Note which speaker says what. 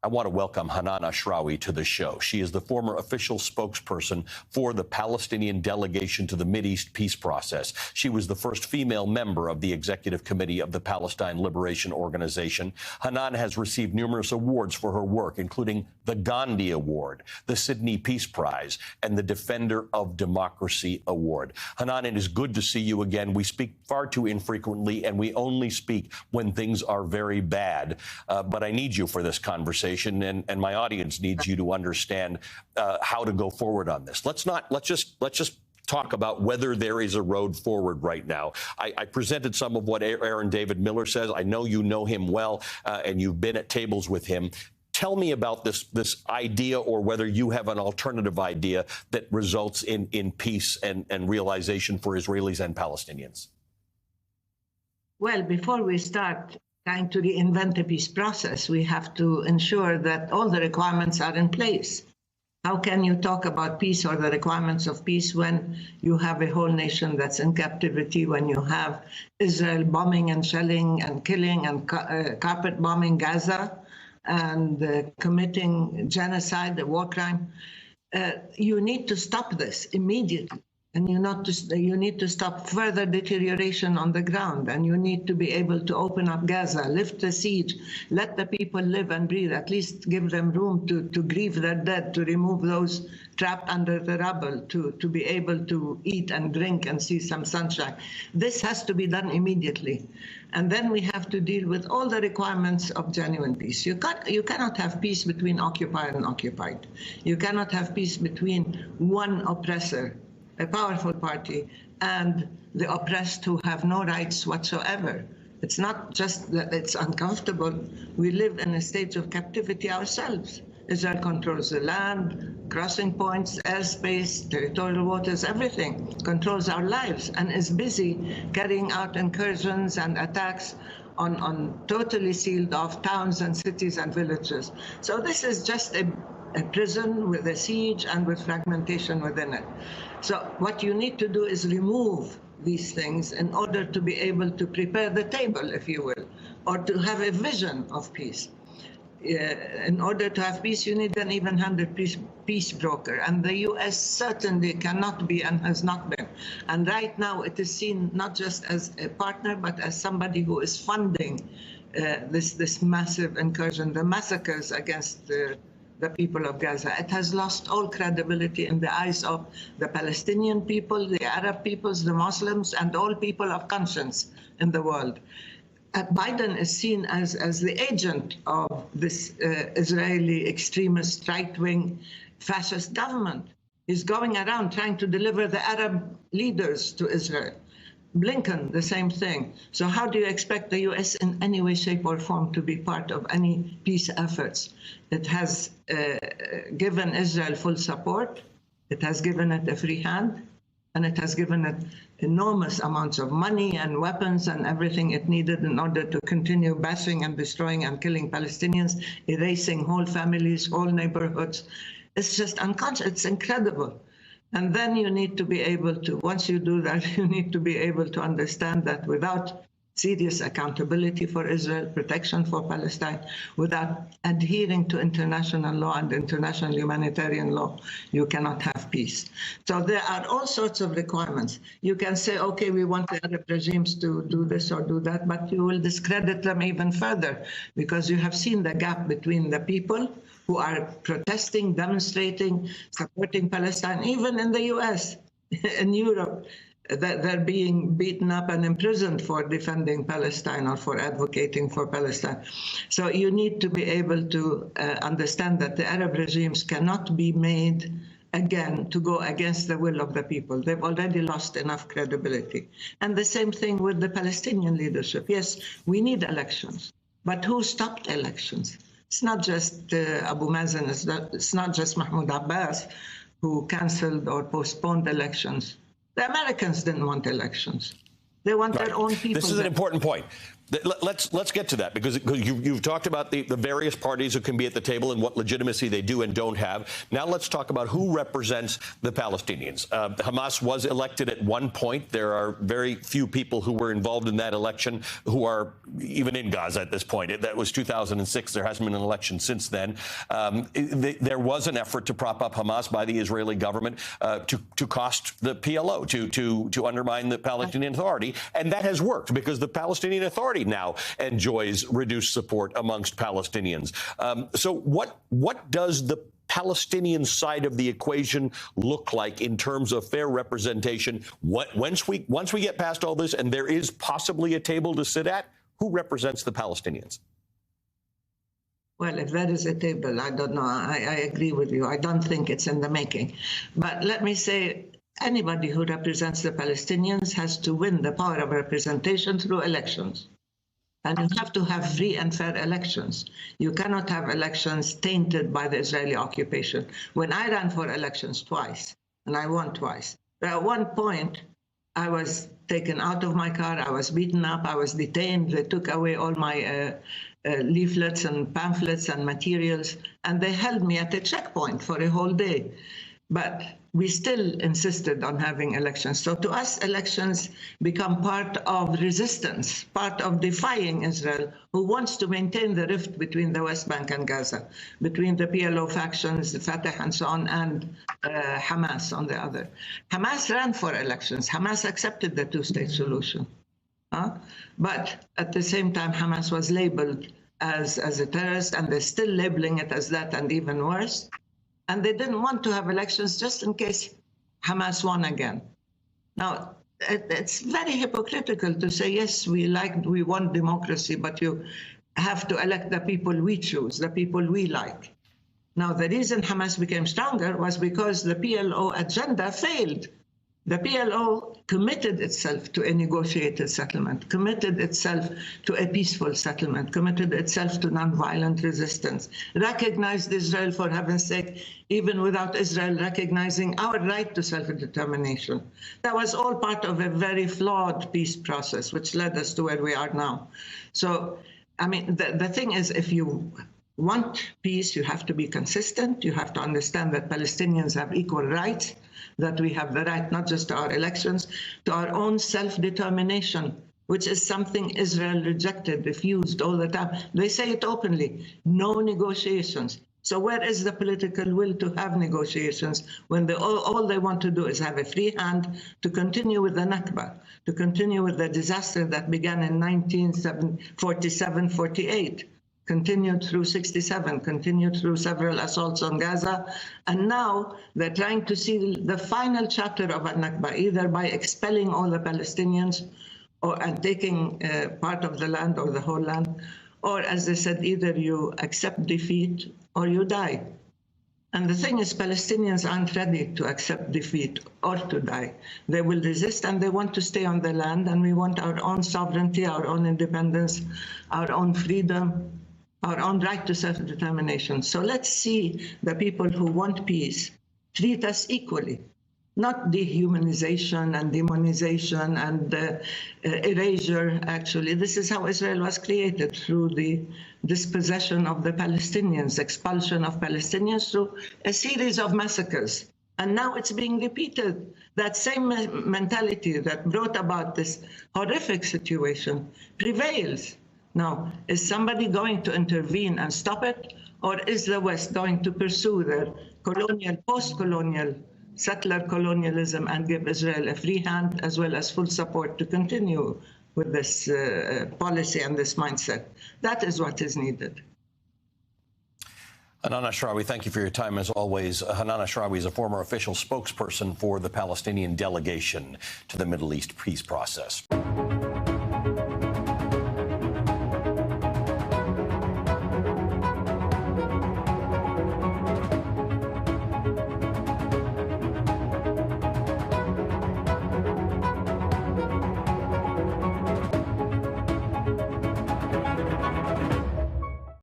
Speaker 1: I want to welcome Hanan Ashrawi to the show. She is the former official spokesperson for the Palestinian delegation to the Mideast peace process. She was the first female member of the executive committee of the Palestine Liberation Organization. Hanan has received numerous awards for her work, including the Gandhi Award, the Sydney Peace Prize, and the Defender of Democracy Award. Hanan, it is good to see you again. We speak far too infrequently, and we only speak when things are very bad. But I need you for this conversation. And my audience needs you to understand how to go forward on this. Let's just talk about whether there is a road forward right now. I presented some of what Aaron David Miller says. I know you know him well, and you've been at tables with him. Tell me about this idea, or whether you have an alternative idea that results in peace and realization for Israelis and Palestinians.
Speaker 2: Well, before we start trying to reinvent the peace process, we have to ensure that all the requirements are in place. How can you talk about peace or the requirements of peace when you have a whole nation that's in captivity, when you have Israel bombing and shelling and killing and carpet bombing Gaza and committing genocide, a war crime? You need to stop this immediately. And you need to stop further deterioration on the ground, and you need to be able to open up Gaza, lift the siege, let the people live and breathe, at least give them room to grieve their dead, to remove those trapped under the rubble, to be able to eat and drink and see some sunshine. This has to be done immediately. And then we have to deal with all the requirements of genuine peace. You cannot have peace between occupied and occupied. You cannot have peace between one oppressor, a powerful party, and the oppressed who have no rights whatsoever. It's not just that it's uncomfortable. We live in a state of captivity ourselves. Israel controls the land, crossing points, airspace, territorial waters, everything, controls our lives, and is busy carrying out incursions and attacks on totally sealed off towns and cities and villages. So this is just a prison with a siege and with fragmentation within it. So what you need to do is remove these things in order to be able to prepare the table, if you will, or to have a vision of peace. In order to have peace, you need an even-handed peace broker, and the U.S. certainly cannot be and has not been. And right now it is seen not just as a partner, but as somebody who is funding this massive incursion, the massacres against the people of Gaza. It has lost all credibility in the eyes of the Palestinian people, the Arab peoples, the Muslims, and all people of conscience in the world. Biden is seen as the agent of this Israeli extremist right-wing fascist government. He's going around trying to deliver the Arab leaders to Israel. Blinken, the same thing. So how do you expect the U.S. in any way, shape, or form to be part of any peace efforts? It has given Israel full support. It has given it a free hand, and it has given it enormous amounts of money and weapons and everything it needed in order to continue bashing and destroying and killing Palestinians, erasing whole families, whole neighborhoods. It's just unconscious. It's incredible. And then you need to be able to, once you do that, you need to be able to understand that without serious accountability for Israel, protection for Palestine, without adhering to international law and international humanitarian law, you cannot have peace. So there are all sorts of requirements. You can say, okay, we want the Arab regimes to do this or do that, but you will discredit them even further, because you have seen the gap between the people who are protesting, demonstrating, supporting Palestine, even in the US, in Europe, that they're being beaten up and imprisoned for defending Palestine or for advocating for Palestine. So you need to be able to understand that the Arab regimes cannot be made again to go against the will of the people. They've already lost enough credibility. And the same thing with the Palestinian leadership. Yes, we need elections, but who stopped elections? It's not just Abu Mazen, it's not just Mahmoud Abbas who canceled or postponed elections. The Americans didn't want elections. They want their own people.
Speaker 1: This is an important point. Let's get to that, because you've talked about the various parties who can be at the table and what legitimacy they do and don't have. Now let's talk about who represents the Palestinians. Hamas was elected at one point. There are very few people who were involved in that election who are even in Gaza at this point. That was 2006. There hasn't been an election since then. There was an effort to prop up Hamas by the Israeli government to cost the PLO, to undermine the Palestinian Authority. And that has worked, because the Palestinian Authority now enjoys reduced support amongst Palestinians. So what does the Palestinian side of the equation look like in terms of fair representation? Once we get past all this and there is possibly a table to sit at, who represents the Palestinians?
Speaker 2: Well, if there is a table, I don't know. I agree with you. I don't think it's in the making. But let me say, anybody who represents the Palestinians has to win the power of representation through elections. And you have to have free and fair elections. You cannot have elections tainted by the Israeli occupation. When I ran for elections twice, and I won twice, at one point, I was taken out of my car, I was beaten up, I was detained, they took away all my leaflets and pamphlets and materials, and they held me at a checkpoint for a whole day. But we still insisted on having elections. So to us, elections become part of resistance, part of defying Israel, who wants to maintain the rift between the West Bank and Gaza, between the PLO factions, the Fatah and so on, and Hamas on the other. Hamas ran for elections. Hamas accepted the two-state solution. But at the same time, Hamas was labeled as a terrorist, and they're still labeling it as that, and even worse. And they didn't want to have elections just in case Hamas won again. Now, it's very hypocritical to say, yes, we want democracy, but you have to elect the people we choose, the people we like. Now, the reason Hamas became stronger was because the PLO agenda failed. The PLO committed itself to a negotiated settlement, committed itself to a peaceful settlement, committed itself to nonviolent resistance, recognized Israel, for heaven's sake, even without Israel recognizing our right to self-determination. That was all part of a very flawed peace process, which led us to where we are now. So, I mean, the thing is, if you want peace, you have to be consistent. You have to understand that Palestinians have equal rights, that we have the right not just to our elections, to our own self-determination, which is something Israel rejected, refused all the time. They say it openly, no negotiations. So where is the political will to have negotiations when all they want to do is have a free hand to continue with the Nakba, to continue with the disaster that began in 1947-48? Continued through 67, continued through several assaults on Gaza. And now they're trying to see the final chapter of al-Nakba, either by expelling all the Palestinians and taking part of the land or the whole land, or, as they said, either you accept defeat or you die. And the thing is, Palestinians aren't ready to accept defeat or to die. They will resist, and they want to stay on the land, and we want our own sovereignty, our own independence, our own freedom, our own right to self-determination. So let's see the people who want peace treat us equally, not dehumanization and demonization and erasure, actually. This is how Israel was created, through the dispossession of the Palestinians, expulsion of Palestinians through a series of massacres. And now it's being repeated. That same mentality that brought about this horrific situation prevails. Now, is somebody going to intervene and stop it? Or is the West going to pursue their colonial, post-colonial, settler colonialism and give Israel a free hand as well as full support to continue with this policy and this mindset? That is what is needed.
Speaker 1: Hanan Ashrawi, thank you for your time as always. Hanan Ashrawi is a former official spokesperson for the Palestinian delegation to the Middle East peace process.